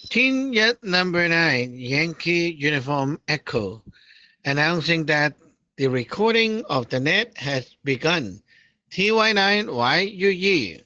Team Jet number 9, Yankee Uniform Echo, announcing that the recording of the net has begun. TY9YUE.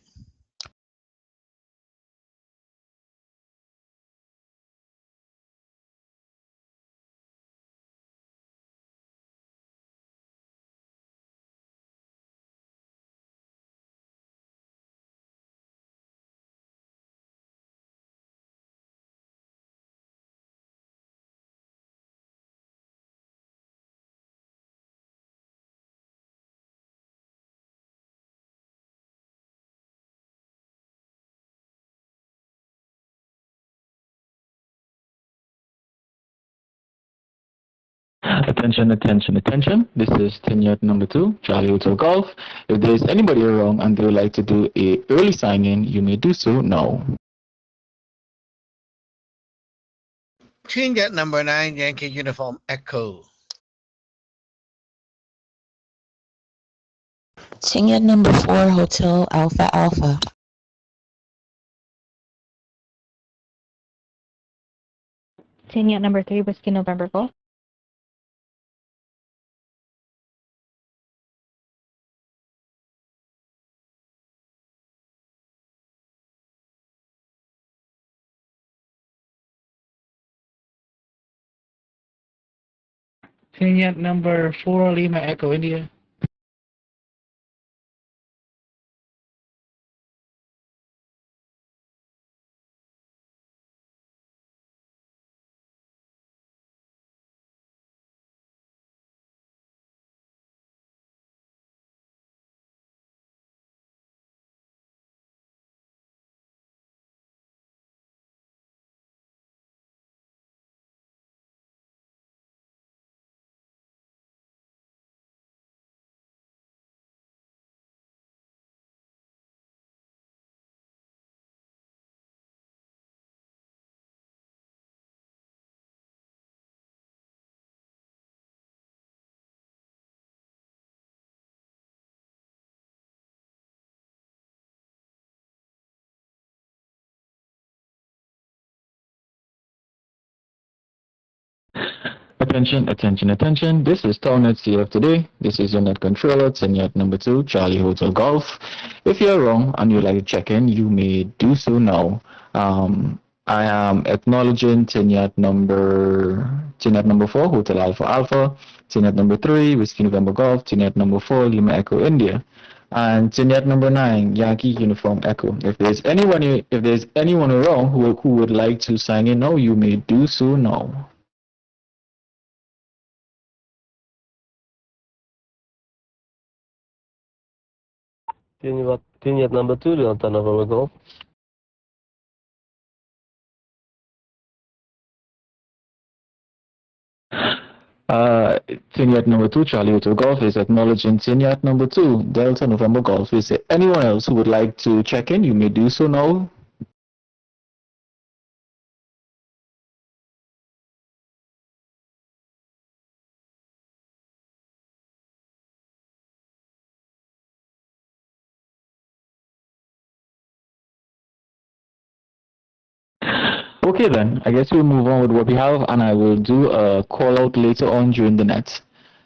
Attention, attention, attention. This is Tenyat number 2, Charlie Hotel Golf. If there is anybody around and they would like to do a early sign-in, you may do so now. Team Jet number 9, Yankee Uniform Echo. Ticket number 4, Hotel Alpha Alpha. Senior number 3, Whiskey November Golf. Senior number 4, Lima Echo India. Attention, attention, attention. This is Townnet CF today. This is your net controller, Tenyat number 2, Charlie Hotel Golf. If you're wrong and you'd like to check in, you may do so now. I am acknowledging Tenyat number 4, Hotel Alpha Alpha, Tenyat number 3, Whiskey November Golf, Tenyat number 4, Lima Echo India, and Tenyat number 9, Yankee Uniform Echo. If there's anyone around who would like to sign in now, you may do so now. Team number 2, Delta November Golf. Tenyat number 2, Charlie Hotel Golf is acknowledging Tenyat number 2, Delta November Golf. Is there anyone else who would like to check in? You may do so now. Okay then, I guess we'll move on with what we have and I will do a call out later on during the net.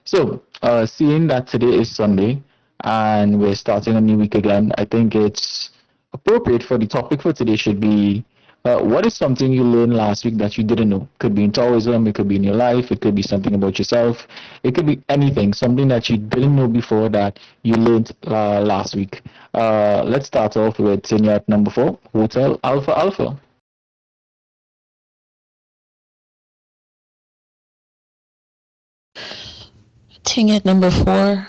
So, seeing that today is Sunday and we're starting a new week again, I think it's appropriate for the topic for today should be what is something you learned last week that you didn't know? Could be in Taoism, it could be in your life, it could be something about yourself, it could be anything, something that you didn't know before that you learned last week. Let's start off with Tenyat number 4, Hotel Alpha Alpha. Ticket number 4.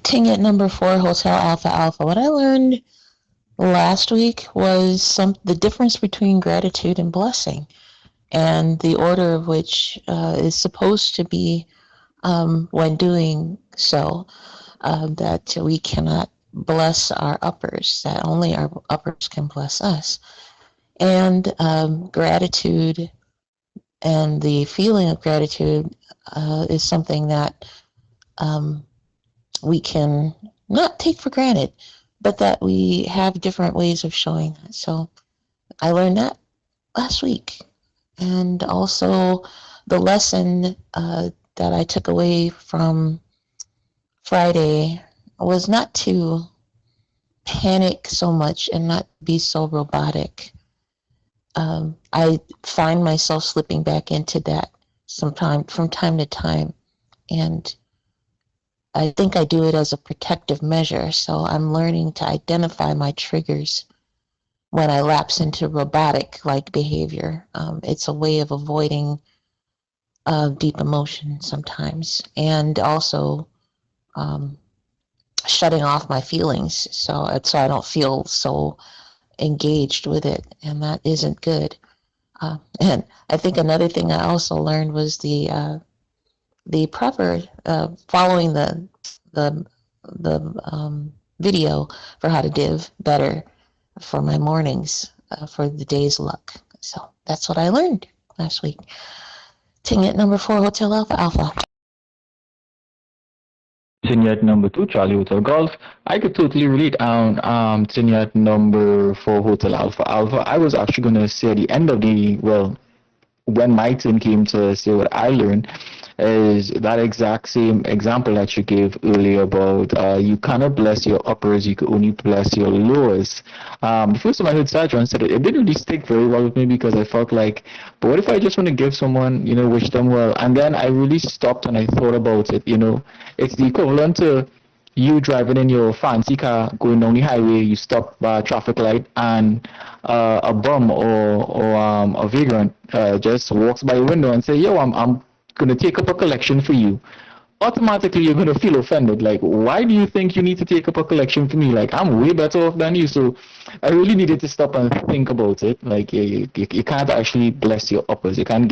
Ticket number 4, Hotel Alpha Alpha. What I learned last week was the difference between gratitude and blessing, and the order of which is supposed to be when doing so, that we cannot bless our uppers, that only our uppers can bless us. And gratitude and the feeling of gratitude is something that we can not take for granted, but that we have different ways of showing that. So I learned that last week. And also the lesson that I took away from Friday was not to panic so much and not be so robotic. I find myself slipping back into that from time to time. And I think I do it as a protective measure. So I'm learning to identify my triggers when I lapse into robotic-like behavior. It's a way of avoiding deep emotion sometimes, and also shutting off my feelings so I don't feel so engaged with it, and that isn't good. And I think another thing I also learned was the proper following the video for how to div better for my mornings for the day's luck. So that's what I learned last week. Tingit number 4, Hotel Alpha Alpha. Vignette number 2, Charlie Hotel Golf. I could totally relate on vignette number 4, Hotel Alpha Alpha. I was actually going to say at the end of when my turn came to say what I learned, is that exact same example that you gave earlier about you cannot bless your uppers, you can only bless your lowers. The first time I heard Sajon said it didn't really stick very well with me because I felt like, but what if I just want to give someone, wish them well? And then I really stopped and I thought about it, it's the equivalent to you driving in your fancy car going down the highway, you stop by a traffic light, and a bum or a vagrant just walks by your window and say, "Yo, I'm gonna take up a collection for you." Automatically, you're gonna feel offended. Like, why do you think you need to take up a collection for me? Like, I'm way better off than you. So, I really needed to stop and think about it. Like, you can't actually bless your uppers. You can't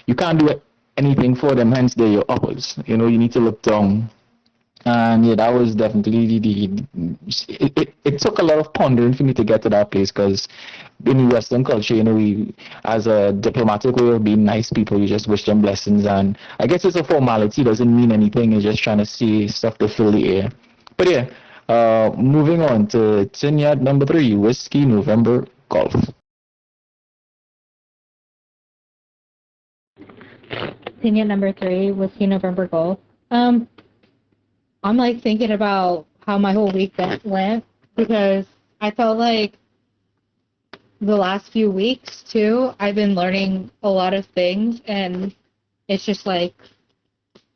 you can't do anything for them. Hence, they're your uppers. You need to look down. And yeah, that was definitely it took a lot of pondering for me to get to that place, because in Western culture, we, as a diplomatic way of being nice people, you just wish them blessings. And I guess it's a formality, doesn't mean anything. It's just trying to say stuff to fill the air. But yeah, moving on to Tinyad number 3, Whiskey November Golf. Tinyat number 3, Whiskey November Golf. I'm like thinking about how my whole week went, because I felt like the last few weeks too, I've been learning a lot of things, and it's just like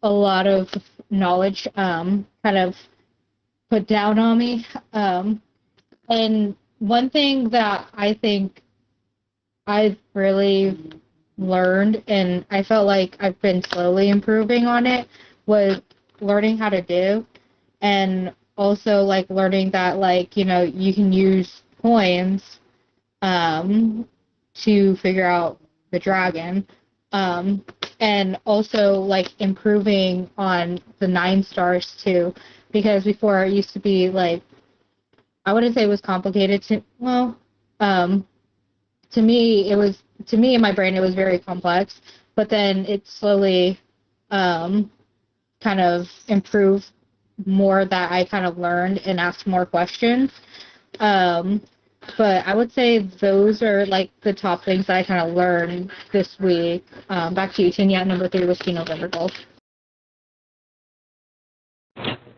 a lot of knowledge kind of put down on me. And one thing that I think I've really learned, and I felt like I've been slowly improving on it, was learning how to div, and also like learning that you can use coins to figure out the dragon, and also like improving on the 9 stars too, because before it used to be like, I wouldn't say it was complicated to me in my brain it was very complex, but then it slowly kind of improved more, that I kind of learned and asked more questions. But I would say those are like the top things that I kind of learned this week. Back to you, Tinyat number 3, Whiskey November Golf.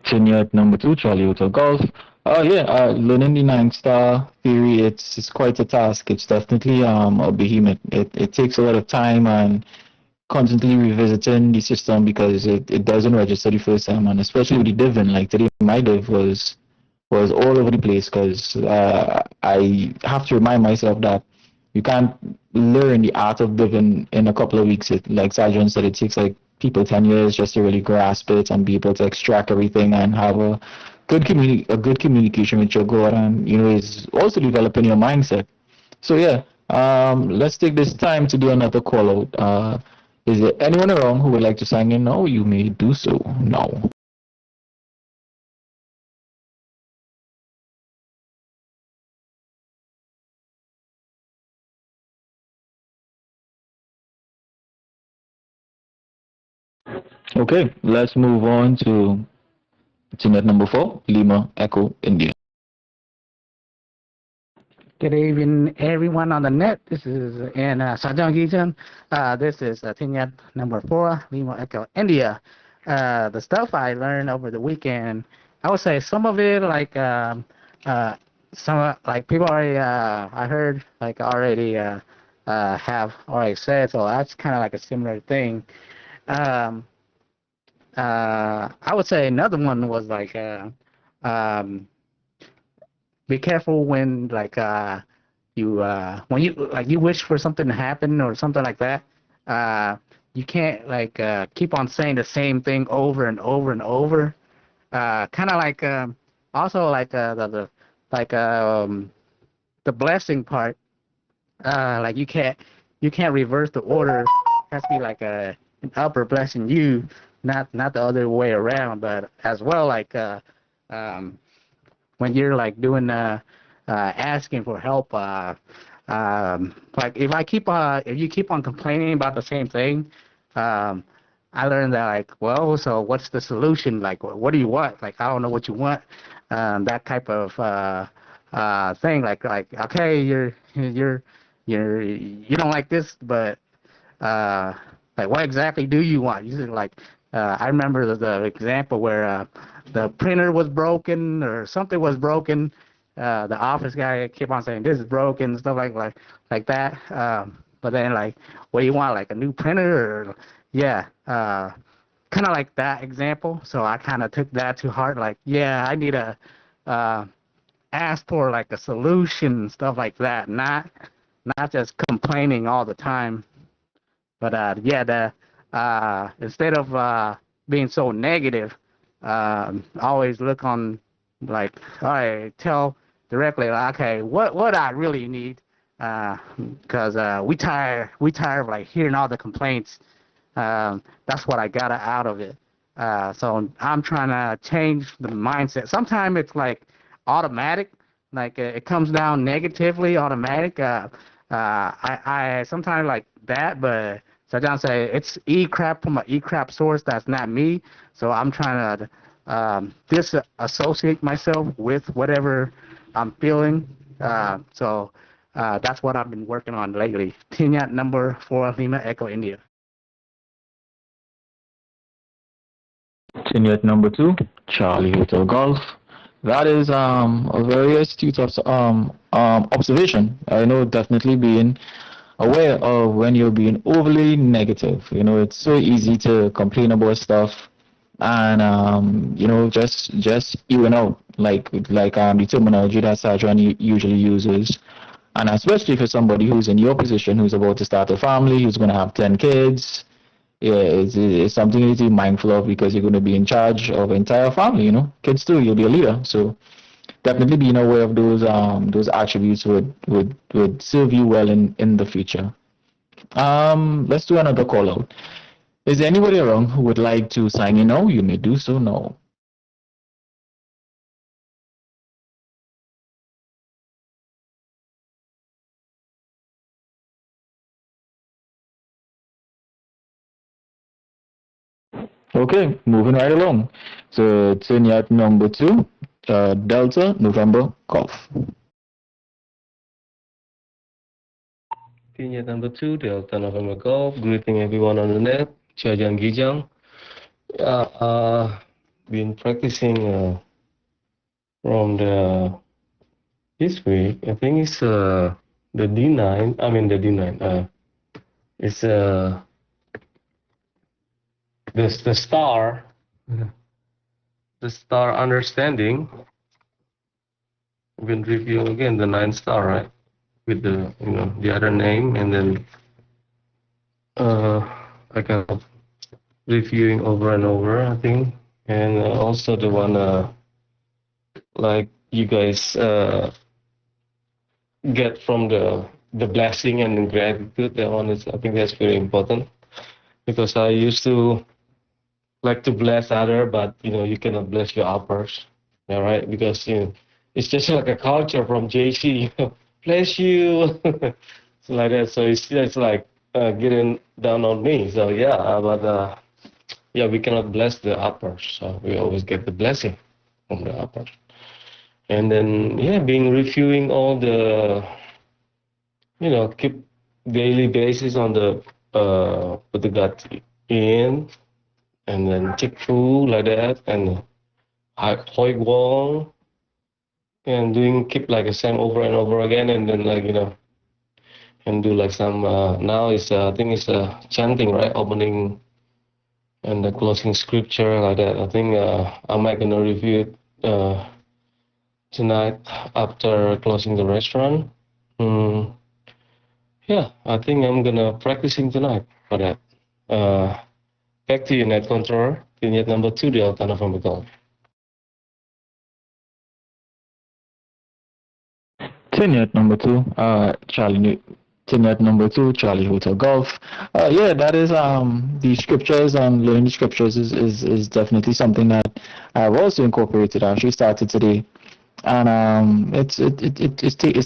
Tinyat number 2, Charlie Hotel Golf. Learning the 9-star theory, it's quite a task. It's definitely a behemoth. It takes a lot of time and constantly revisiting the system, because it doesn't register the first time, and especially with the diving. Like today, my div was all over the place, because I have to remind myself that you can't learn the art of diving in a couple of weeks. Like Sargent said, it takes like people 10 years just to really grasp it and be able to extract everything and have a good communication with your god, and is also developing your mindset. So yeah, let's take this time to do another call out. Is there anyone around who would like to sign in now? You may do so now. Okay, let's move on to net number 4, Lima Echo India. Good evening, everyone on the net. This is in Sajang Gijan. This is Tinyat number 4, Lima Echo, India. The stuff I learned over the weekend, I would say some of it some like people already I heard like already have already said, so that's kind of like a similar thing. Um, I would say another one was like um, be careful when like you when you like you wish for something to happen or something like that. You can't like keep on saying the same thing over and over and over. Kind of like also like like the blessing part. Like you can't reverse the order. It has to be like an upper blessing you, not the other way around. But as well like um, when you're like doing asking for help, like if you keep on complaining about the same thing, I learned that like, well, so what's the solution? Like, what do you want? Like, I don't know what you want. That type of thing. Like okay, you don't like this, but like what exactly do you want? You said like I remember the example where the printer was broken or something was broken. The office guy kept on saying this is broken, stuff like that. But then like, what do you want? Like a new printer or yeah, kind of like that example. So I kind of took that to heart. Like yeah, I need to ask for like a solution, stuff like that. Not just complaining all the time. But yeah, instead of being so negative, always look on like, all right, tell directly, like, okay, what I really need, because we tired of like hearing all the complaints. That's what I got out of it. So I'm trying to change the mindset. Sometimes it's like automatic, like it comes down negatively, automatic. I sometimes like that, but Sajjan say it's crap from an crap source. That's not me. So I'm trying to disassociate myself with whatever I'm feeling. So that's what I've been working on lately. Tinyat number 4, Lima Echo, India. Tenured number 2, Charlie Hotel Golf. That is a very astute observation. I know definitely being aware of when you're being overly negative. You know, it's so easy to complain about stuff and you know just even out like the terminology that Sajjan usually uses. And especially for somebody who's in your position, who's about to start a family, who's going to have 10 kids, yeah, it's something you need to be mindful of because you're going to be in charge of an entire family, you know, kids too, you'll be a leader. So definitely being aware of those attributes would serve you well in the future. Let's do another call out. Is there anybody around who would like to sign in now? You may do so now. Okay, moving right along. So Tinyat number 2, Delta November Golf. Tinyat number 2, Delta November Golf. Greeting everyone on the net. Chajang Gijang. Been practicing from this week. I think it's the D9. I mean the D9. It's the star. The star understanding. We've been reviewing again the 9 star, right? With the the other name, and then I kind of reviewing over and over, I think, and also the one like you guys get from the blessing and the gratitude. That one is, I think that's very important because I used to like to bless other, but you cannot bless your uppers, all right? Because it's just like a culture from JC, bless you, so like that. So it's like getting down on me. So yeah, but yeah, we cannot bless the uppers. So we always get the blessing from the uppers. And then yeah, being reviewing all the, keep daily basis on the put the gut in, and then check food like that, and hoi wall, and doing keep like the same over and over again, and then like and do like some now is I think it's chanting, right, opening and the closing scripture like that. I think I might gonna review it tonight after closing the restaurant. Mm, yeah, I think I'm gonna practicing tonight for that. Back to you, net controller. Vignette number 2, the Altana from the Gulf. Tenured number two, Tenured number two, Charlie Hotel Golf. Yeah, that is the scriptures and learning the scriptures is definitely something that I've also incorporated. I actually started today, and it's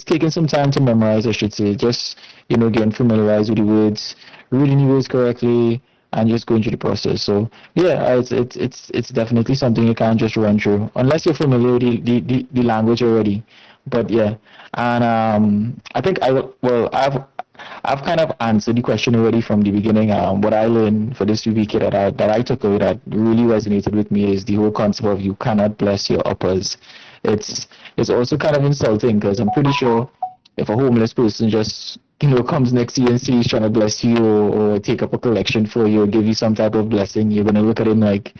taking some time to memorize. I should say, just getting familiarized with the words, reading the words correctly, and just going through the process. So yeah, it's definitely something you can't just run through unless you're familiar with the language already. But yeah, and I think I've kind of answered the question already from the beginning. What I learned for this week that I took away that really resonated with me is the whole concept of you cannot bless your uppers. It's also kind of insulting because I'm pretty sure if a homeless person just comes next to you and says he's trying to bless you or take up a collection for you or give you some type of blessing, you're gonna look at him like,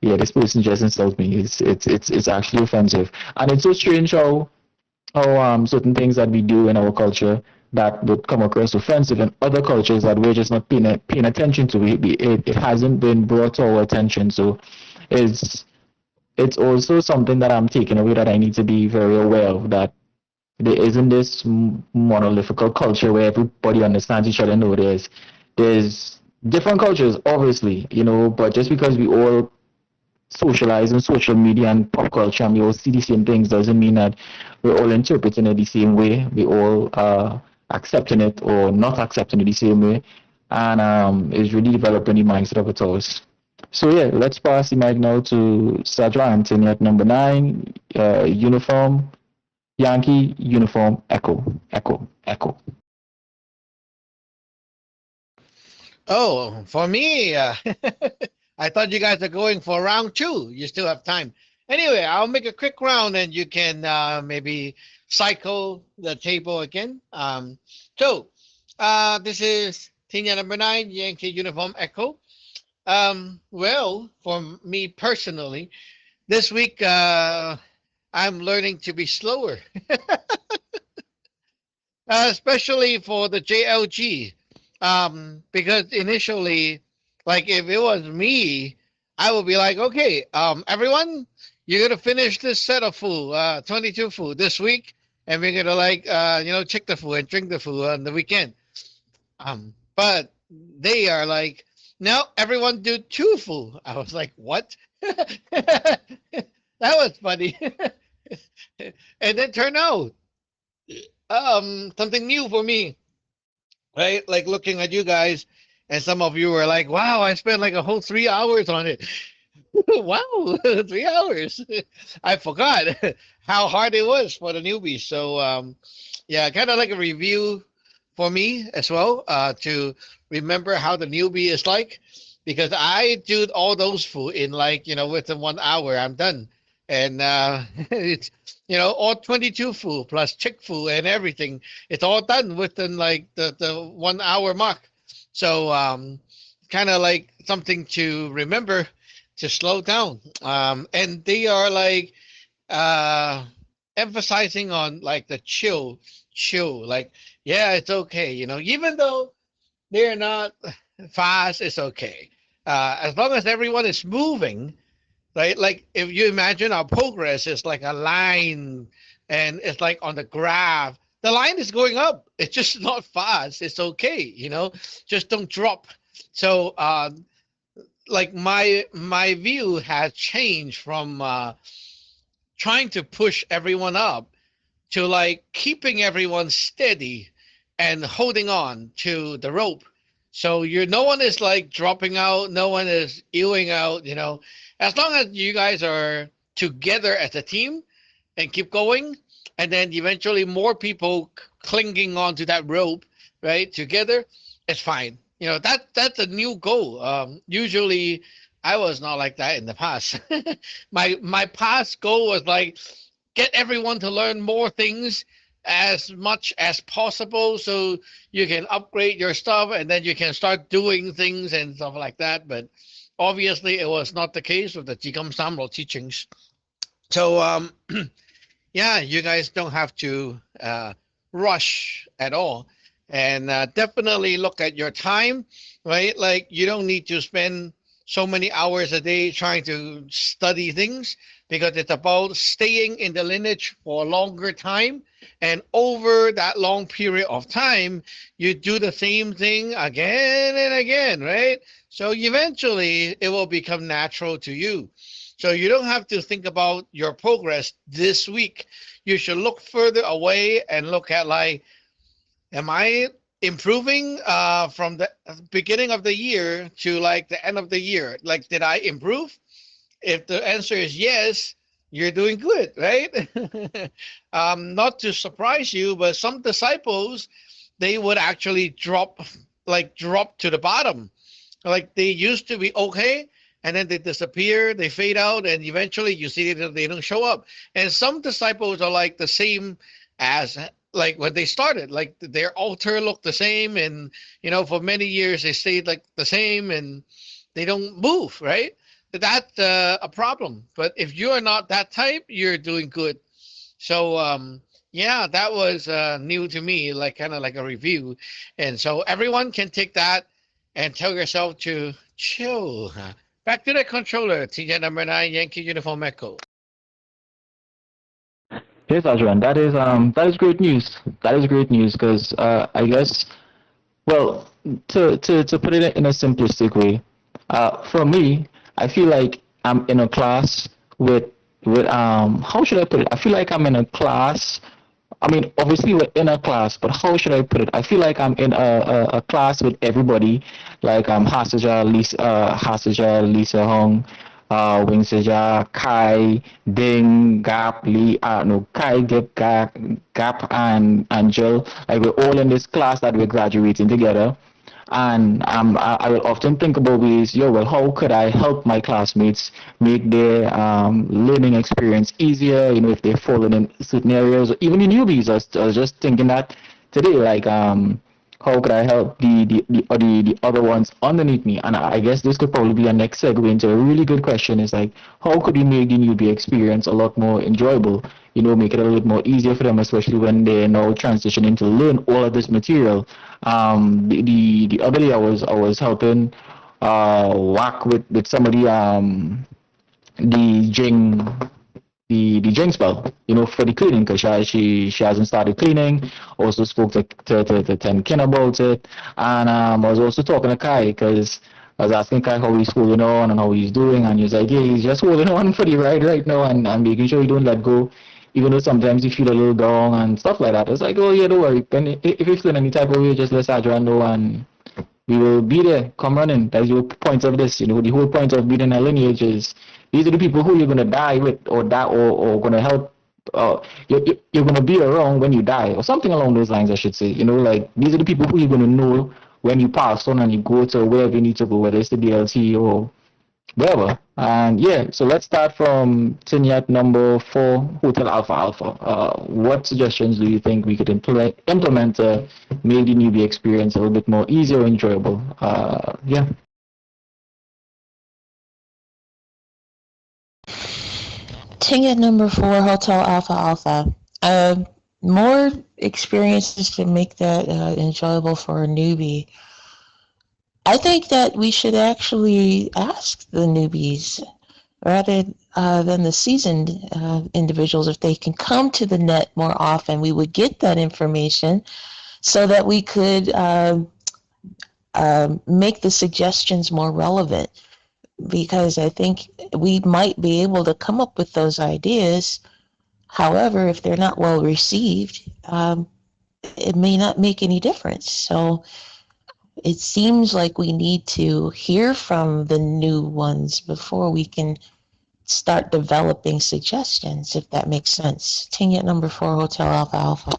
yeah, this person just insulted me. It's actually offensive, and it's so strange how certain things that we do in our culture that would come across offensive in other cultures that we're just not paying attention to. It hasn't been brought to our attention, so it's it's also something that I'm taking away that I need to be very aware of, that there isn't this monolithic culture where everybody understands each other. No, there's different cultures, obviously, but just because we all socialize in social media and pop culture and we all see the same things doesn't mean that we're all interpreting it the same way. We all accepting it or not accepting it the same way. And it's really developing the mindset of it all. So yeah, let's pass the mic now to Sajra Anthony at number 9, uniform, Yankee, uniform, echo, echo, echo. Oh, for me, I thought you guys are going for round 2. You still have time. Anyway, I'll make a quick round and you can maybe cycle the table again. So this is Tina number 9, Yankee Uniform Echo. Well, for me personally, this week I'm learning to be slower, especially for the JLG. Because initially, like if it was me, I would be like, okay, everyone, you're gonna finish this set of food, 22 food this week, and we're gonna check the food and drink the food on the weekend. But they are like, no, everyone do 2 food. I was like, what? That was funny. And then turned out something new for me, right? Like looking at you guys, and some of you were like, wow, I spent like a whole 3 hours on it. Wow, 3 hours. I forgot how hard it was for the newbies. So yeah, kind of like a review for me as well, to remember how the newbie is like, because I do all those food in like, within 1 hour, I'm done. And it's, all 22 food plus chick food and everything. It's all done within like the 1 hour mark. So kind of like something to remember to slow down. And they are like emphasizing on like the chill, like, yeah, it's okay. Even though they're not fast, it's okay. As long as everyone is moving, right? Like if you imagine our progress is like a line and it's like on the graph, the line is going up. It's just not fast. It's okay, just don't drop. So like my view has changed from trying to push everyone up to like keeping everyone steady and holding on to the rope. So no one is like dropping out, no one is ewing out, As long as you guys are together as a team, and keep going, and then eventually more people clinging onto that rope, right, together, it's fine. That's a new goal. Usually I was not like that in the past. My past goal was like get everyone to learn more things as much as possible so you can upgrade your stuff and then you can start doing things and stuff like that. But obviously it was not the case with the Jigam Samro teachings. So yeah, you guys don't have to rush at all. And definitely look at your time, right? Like you don't need to spend so many hours a day trying to study things because it's about staying in the lineage for a longer time. And over that long period of time, you do the same thing again and again, right? So eventually it will become natural to you. So you don't have to think about your progress this week. You should look further away and look at like, am I improving from the beginning of the year to like the end of the year? Like, did I improve? If the answer is yes, you're doing good, right? Not to surprise you, but some disciples, they would actually drop to the bottom. Like they used to be okay, and then they disappear, they fade out, and eventually you see that they don't show up. And some disciples are like the same as like when they started, like their altar looked the same, and for many years they stayed like the same, and they don't move, right? That's a problem. But if you are not that type, you're doing good. So yeah, that was new to me, like kind of like a review. And so everyone can take that and tell yourself to chill. Back to the controller, TJ number 9, Yankee Uniform Echo. Yes, Adrian, that is great news. That is great news because I guess, well, to put it in a simplistic way, for me, I feel like I'm in a class with how should I put it? I feel like I'm in a class. I mean, obviously we're in a class, but how should I put it? I feel like I'm in a class with everybody, like Lisa Hong, Wing Seja, Kai, Ding, Gap, Lee, no, Kai, Gap, and Jill. Like we're all in this class that we're graduating together. And I will often think about ways, well, how could I help my classmates make their learning experience easier, if they've fallen in certain areas, or even the newbies. I was just thinking that today, like, how could I help the other ones underneath me? And I guess this could probably be a next segue into a really good question is like, how could we make the newbie experience a lot more enjoyable? Make it a little bit more easier for them, especially when they're now transitioning to learn all of this material. The other day I was helping work with somebody the Jing the Jing spell, for the cleaning because she hasn't started cleaning. Also spoke to Ten Kin about it, and I was also talking to Kai because I was asking Kai how he's holding on and how he's doing, and he was like, yeah, he's just holding on for the ride right now and making sure he don't let go, even though sometimes you feel a little down and stuff like that. It's like, oh yeah, don't worry. And if you feel in any type of way, just let Adrian know and we will be there. Come running. That's the whole point of this. The whole point of being a lineage is these are the people who you're gonna die with, or die, or gonna help. You're gonna be around when you die, or something along those lines, I should say. Like these are the people who you're gonna know when you pass on and you go to wherever you need to go, whether it's the DLT or wherever. And yeah, so let's start from Tinyat number 4, Hotel Alpha Alpha. What suggestions do you think we could implement to make the newbie experience a little bit more easier or enjoyable? Yeah. Ticket number 4, Hotel Alpha Alpha. More experiences to make that enjoyable for a newbie. I think that we should actually ask the newbies rather than the seasoned individuals if they can come to the net more often. We would get that information so that we could make the suggestions more relevant, because I think we might be able to come up with those ideas. However, if they're not well received, it may not make any difference. So it seems like we need to hear from the new ones before we can start developing suggestions, if that makes sense. Team at number 4, Hotel Alpha Alpha.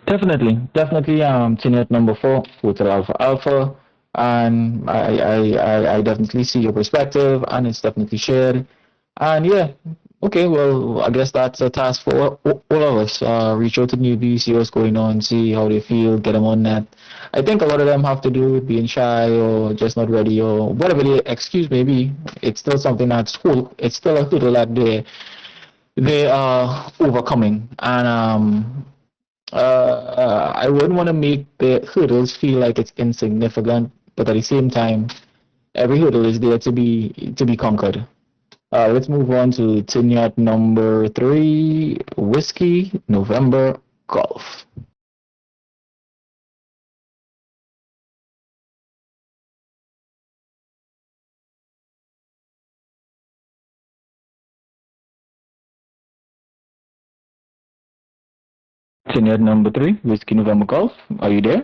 Definitely. Team at number 4, Hotel Alpha Alpha, and I definitely see your perspective, and it's definitely shared. And yeah, okay, well, I guess that's a task for all of us. Reach out to newbies, see what's going on, see how they feel, get them on that. I think a lot of them have to do with being shy or just not ready or whatever the excuse may be. It's still something it's still a hurdle that they are overcoming. And I wouldn't want to make the hurdles feel like it's insignificant, but at the same time, every hurdle is there to be conquered. Let's move on to Tinyat number 3, Whiskey November Golf. Tinyat number 3, Whiskey November Golf. Are you there?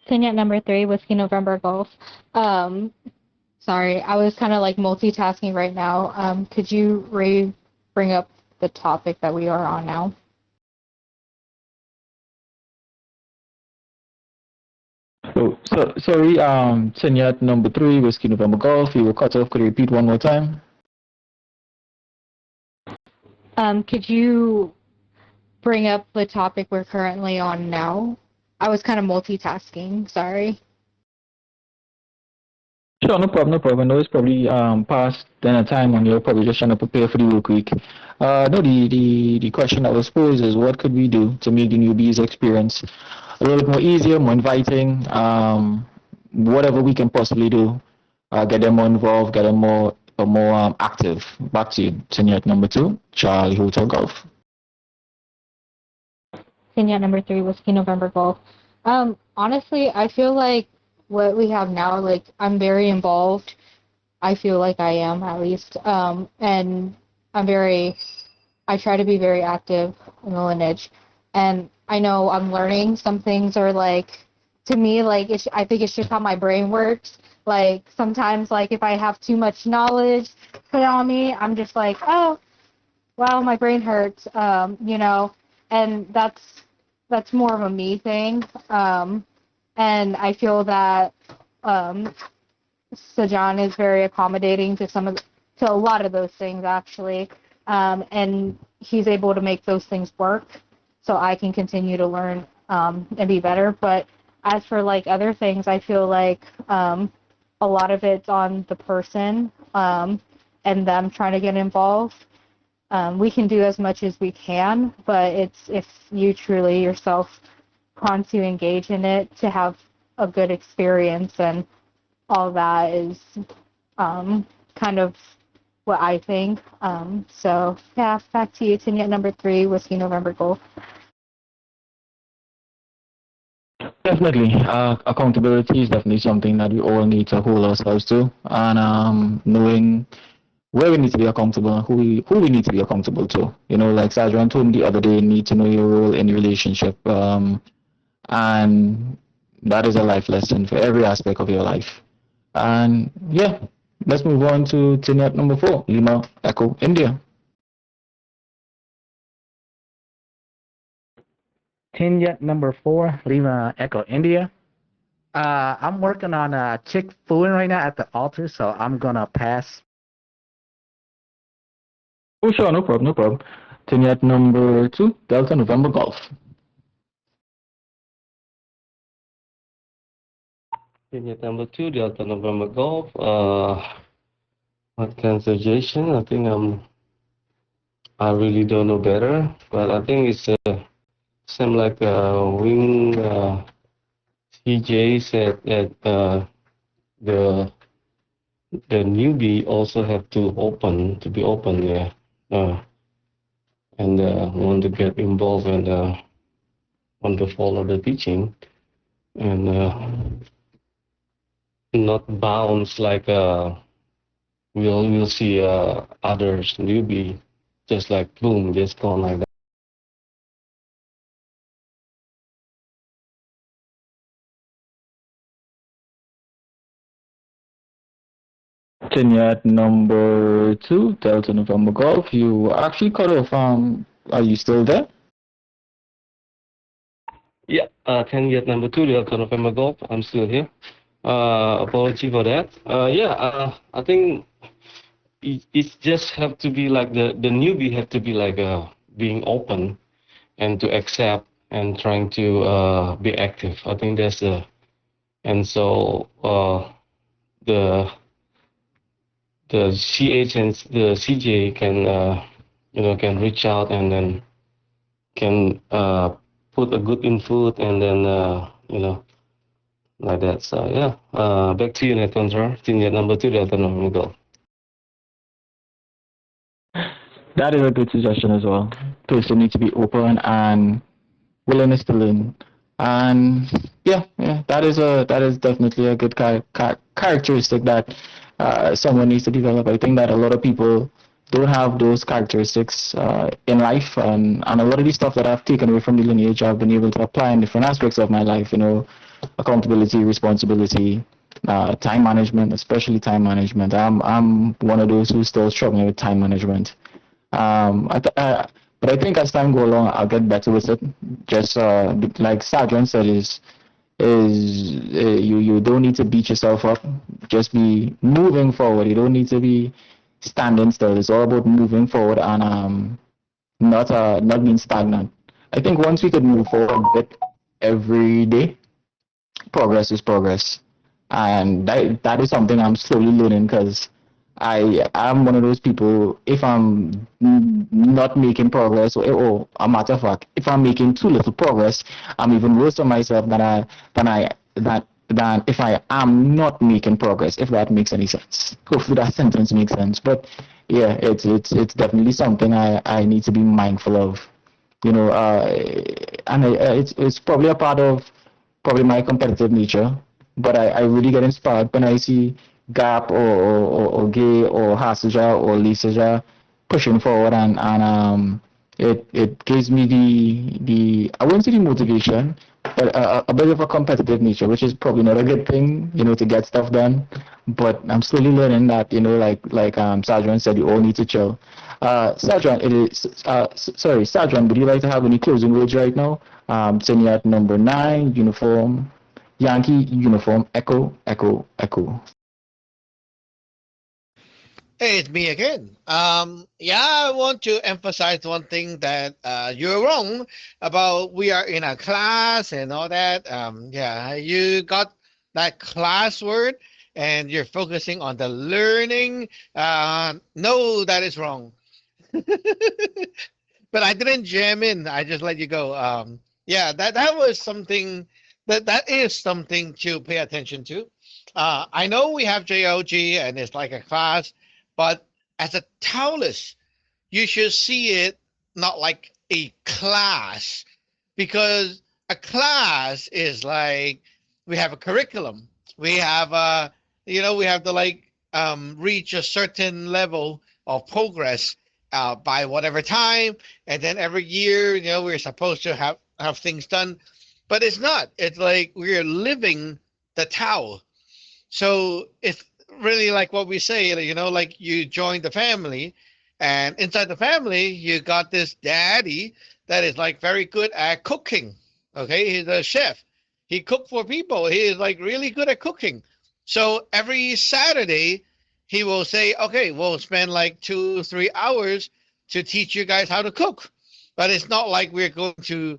Signet number 3, Whiskey November Golf. Sorry, I was kind of like multitasking right now. Could you bring up the topic that we are on now? Sorry, Tinyat number 3, Whiskey November Golf. You were cut off. Could you repeat one more time? Could you bring up the topic we're currently on now? I was kind of multitasking, sorry. Sure, no problem. I know it's probably past dinner time and you're probably just trying to prepare for the work week. No, the question that was posed is what could we do to make the newbies experience a little bit more easier, more inviting, whatever we can possibly do, get them more involved, get them more active. Back to you, senior number 2, Charlie Hotel Golf. Signet number 3, Whiskey November Golf. Honestly, I feel like what we have now, like, I'm very involved. I feel like I am, at least. And I try to be very active in the lineage. And I know I'm learning. Some things are like, to me, like, I think it's just how my brain works. Like, sometimes, like, if I have too much knowledge put on me, I'm just like, oh, wow, my brain hurts, and that's more of a me thing. And I feel that Sajan is very accommodating to to a lot of those things, actually, and he's able to make those things work, so I can continue to learn and be better. But as for like other things, I feel like a lot of it's on the person and them trying to get involved. We can do as much as we can, but it's if you truly yourself want to engage in it to have a good experience, and all that is kind of what I think. So yeah, back to you, Tinyat number 3, Whiskey November Golf. Definitely, accountability is definitely something that we all need to hold ourselves to, and knowing where we need to be accountable and who we need to be accountable to. You know, like Sajran told me the other day, you need to know your role in the relationship, and that is a life lesson for every aspect of your life. And yeah, let's move on to Tinyat number 4, Lima Echo India. Tinyat number 4, Lima Echo India. I'm working on chick fooling right now at the altar, so I'm gonna pass. Oh, sure, no problem. Tinyat number 2, Delta November Golf. Tinyat number 2, Delta November Golf. What kind of suggestion? I think I really don't know better, but I think it's same like Wing CJ said that the newbie also have to be open, yeah, and want to get involved and want to follow the teaching, and not bounce like we'll see others newbie just like boom, just gone like that. Continue at number 2, Delta November Golf. You actually cut off. Are you still there? Yeah, Tangy at number 2, Delta November Golf. I'm still here. Apology for that. I think it just have to be like the newbie have to be like being open and to accept and trying to be active. I think that's the and so the CH and the CJ can can reach out and then can put a good input and then like that. So yeah, back to you, Nathan. Senior number 2, Delta November Golf. That is a good suggestion as well. Person need to be open and willingness to learn. And yeah, that is definitely a good characteristic that someone needs to develop. I think that a lot of people don't have those characteristics in life, and a lot of the stuff that I've taken away from the lineage, I've been able to apply in different aspects of my life. Accountability, responsibility, time management, especially time management. I'm one of those who's still struggling with time management. But I think as time go along, I'll get better with it. Just like Sergeant said, you don't need to beat yourself up. Just be moving forward. You don't need to be standing still. It's all about moving forward and not being stagnant. I think once we could move forward a bit every day, progress is progress, and that is something I'm slowly learning because I'm one of those people. If I'm not making progress, or a matter of fact, if I'm making too little progress, I'm even worse on myself than if I am not making progress. If that makes any sense. Hopefully that sentence makes sense. But yeah, it's definitely something I need to be mindful of. And it's probably a part of probably my competitive nature. But I really get inspired when I see Gap or Gay or Hasaja or Lisaja pushing forward, and it gives me the I won't say the motivation, but a bit of a competitive nature, which is probably not a good thing, to get stuff done. But I'm slowly learning that, like Sergeant said, you all need to chill. Sergeant, Sergeant, would you like to have any closing words right now? Senior at number 9, uniform, Yankee uniform, Echo, Echo, Echo. Hey, it's me again. I want to emphasize one thing that you're wrong about. We are in a class and all that. You got that class word and you're focusing on the learning. No, that is wrong. But I didn't jam in. I just let you go. That was something that is something to pay attention to. I know we have JOG and it's like a class, but as a Taoist, you should see it not like a class, because a class is like we have a curriculum. We have we have to reach a certain level of progress by whatever time, and then every year, we're supposed to have things done, but it's not. It's like we're living the Tao. So it's really like what we say, like you join the family, and inside the family, you got this daddy that is like very good at cooking. Okay, he's a chef. He cooked for people. He is like really good at cooking. So every Saturday, he will say, okay, we'll spend like 2-3 hours to teach you guys how to cook. But it's not like we're going to,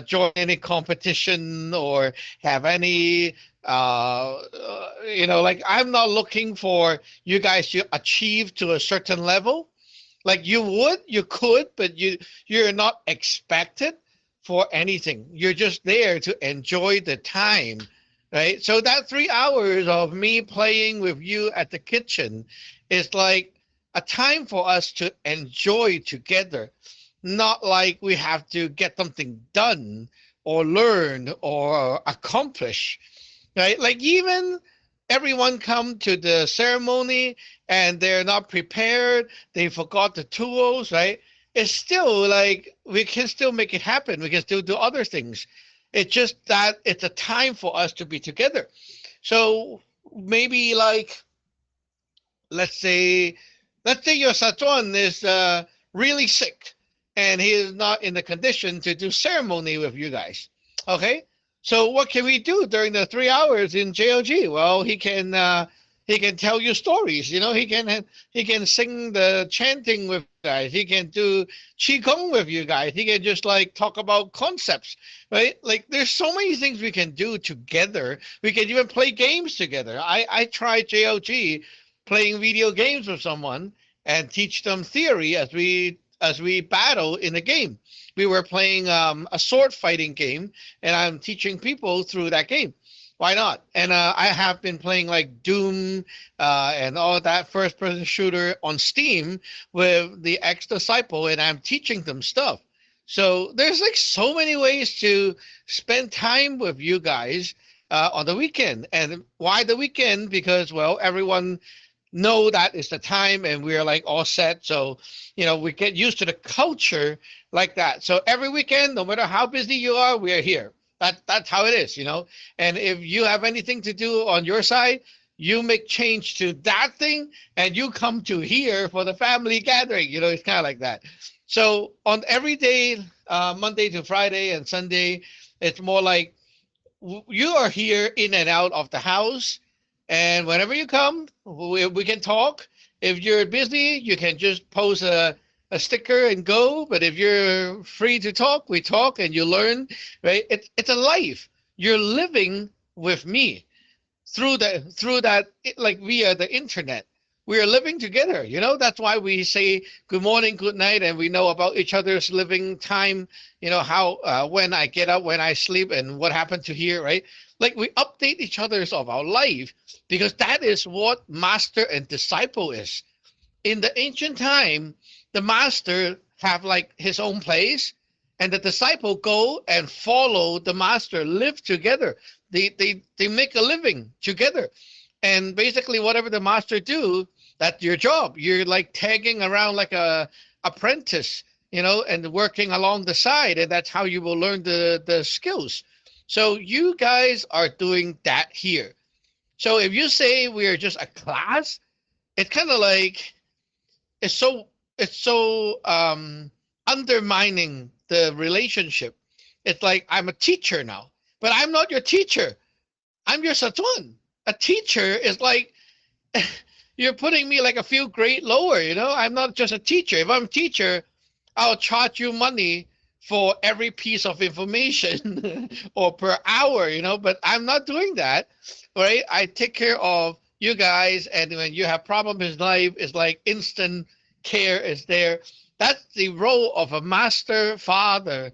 join any competition or have any, I'm not looking for you guys to achieve to a certain level. Like you could, but you're not expected for anything. You're just there to enjoy the time, right? So that 3 hours of me playing with you at the kitchen is like a time for us to enjoy together, not like we have to get something done or learn or accomplish, right? Like even everyone come to the ceremony and they're not prepared, they forgot the tools, right? It's still like we can still make it happen. We can still do other things. It's just that it's a time for us to be together. So maybe like let's say your Saturn is really sick and he is not in the condition to do ceremony with you guys. Okay, so what can we do during the 3 hours in JOG? Well, he can tell you stories. You know, he can sing the chanting with you guys. He can do qigong with you guys. He can just like talk about concepts, right? Like there's so many things we can do together. We can even play games together. I tried JOG playing video games with someone and teach them theory as we battle in a game. We were playing a sword fighting game, and I'm teaching people through that game. Why not? And I have been playing like Doom and all that first-person shooter on Steam with the ex-disciple, and I'm teaching them stuff. So there's like so many ways to spend time with you guys on the weekend. And why the weekend? Because, well, everyone know that is the time and we're like all set. So, you know, we get used to the culture like that. So every weekend, no matter how busy you are, we are here. That's how it is, you know. And if you have anything to do on your side, you make change to that thing and you come to here for the family gathering. You know, it's kind of like that. So on every day, Monday to Friday and Sunday, it's more like you are here in and out of the house. And whenever you come, we can talk. If you're busy, you can just post a sticker and go. But if you're free to talk, we talk and you learn, right? It's a life. You're living with me through that, like via the internet. We are living together, you know. That's why we say good morning, good night, and we know about each other's living time, you know, how when I get up, when I sleep, and what happened to here, right? Like we update each other's of our life, because that is what master and disciple is. In the ancient time, the master have like his own place, and the disciple go and follow the master, live together. They make a living together. And basically whatever the master do, that's your job. You're like tagging around like a apprentice, you know, and working along the side, and that's how you will learn the skills. So you guys are doing that here. So if you say we are just a class, it's kind of like it's so undermining the relationship. It's like I'm a teacher now, but I'm not your teacher. I'm your Saturn. A teacher is like you're putting me like a few grade lower, you know. I'm not just a teacher. If I'm a teacher, I'll charge you money for every piece of information or per hour, you know, but I'm not doing that, right? I take care of you guys, and when you have problems in life, it's like instant care is there. That's the role of a master father.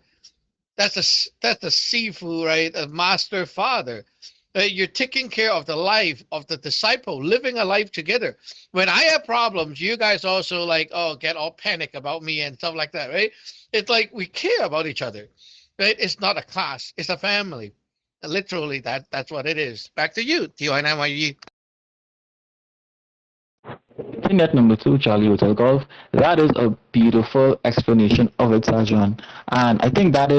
That's the Sifu, right? A master father. You're taking care of the life of the disciple, living a life together. When I have problems, you guys also like, oh, get all panic about me and stuff like that, right? It's like we care about each other, right? It's not a class, it's a family. Literally, that's what it is. Back to you, TYNYE. Net number 2, Charlie Hotel Golf. That is a beautiful explanation of it, Sajan. And I think that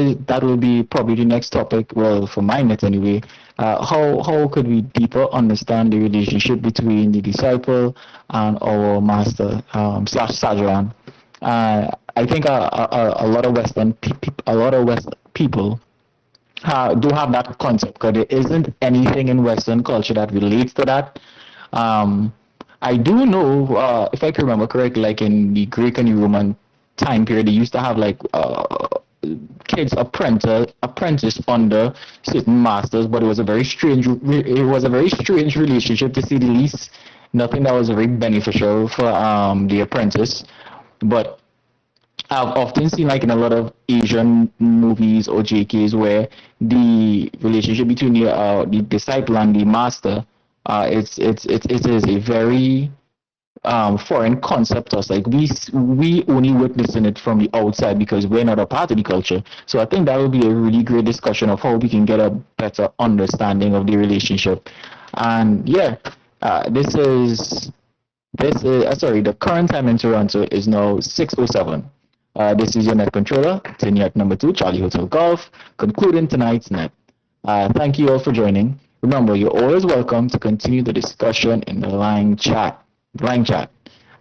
will be probably the next topic. Well, for my net anyway. How could we deeper understand the relationship between the disciple and our master slash Sajan? I think a lot of Western people do have that concept, because there isn't anything in Western culture that relates to that. I do know, if I can remember correctly, like in the Greek and Roman time period, they used to have like kids apprentice under certain masters, but it was a very strange relationship, to say the least. Nothing that was very beneficial for the apprentice. But I've often seen, like in a lot of Asian movies or JKs, where the relationship between the disciple and the master, it is a very foreign concept to us. Like we only witnessing it from the outside because we're not a part of the culture. So I think that would be a really great discussion of how we can get a better understanding of the relationship. And yeah, the current time in Toronto is now 6:07. This is your net controller, Tiniat number 2, Charlie Hotel Golf, concluding tonight's net. Thank you all for joining. Remember, you're always welcome to continue the discussion in the line chat. Blind chat.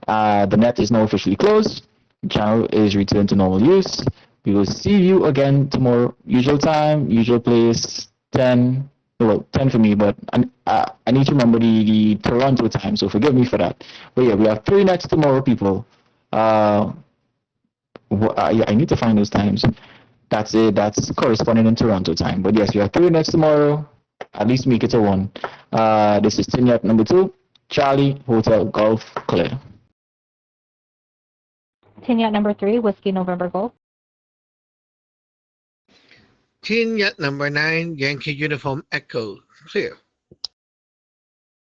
The net is now officially closed. The channel is returned to normal use. We will see you again tomorrow. Usual time, usual place, 10. Well, 10 for me, but I need to remember the Toronto time, so forgive me for that. But yeah, we have 3 nets tomorrow, people. Yeah, I need to find those times. That's it. That's corresponding in Toronto time. But yes, we have 3 nets tomorrow. At least make it a 1. This is Tinyat number 2. Charlie, Hotel, Golf, Clear. Tin number 3, Whiskey November Golf. Tin Yacht number 9, Yankee Uniform Echo. Clear.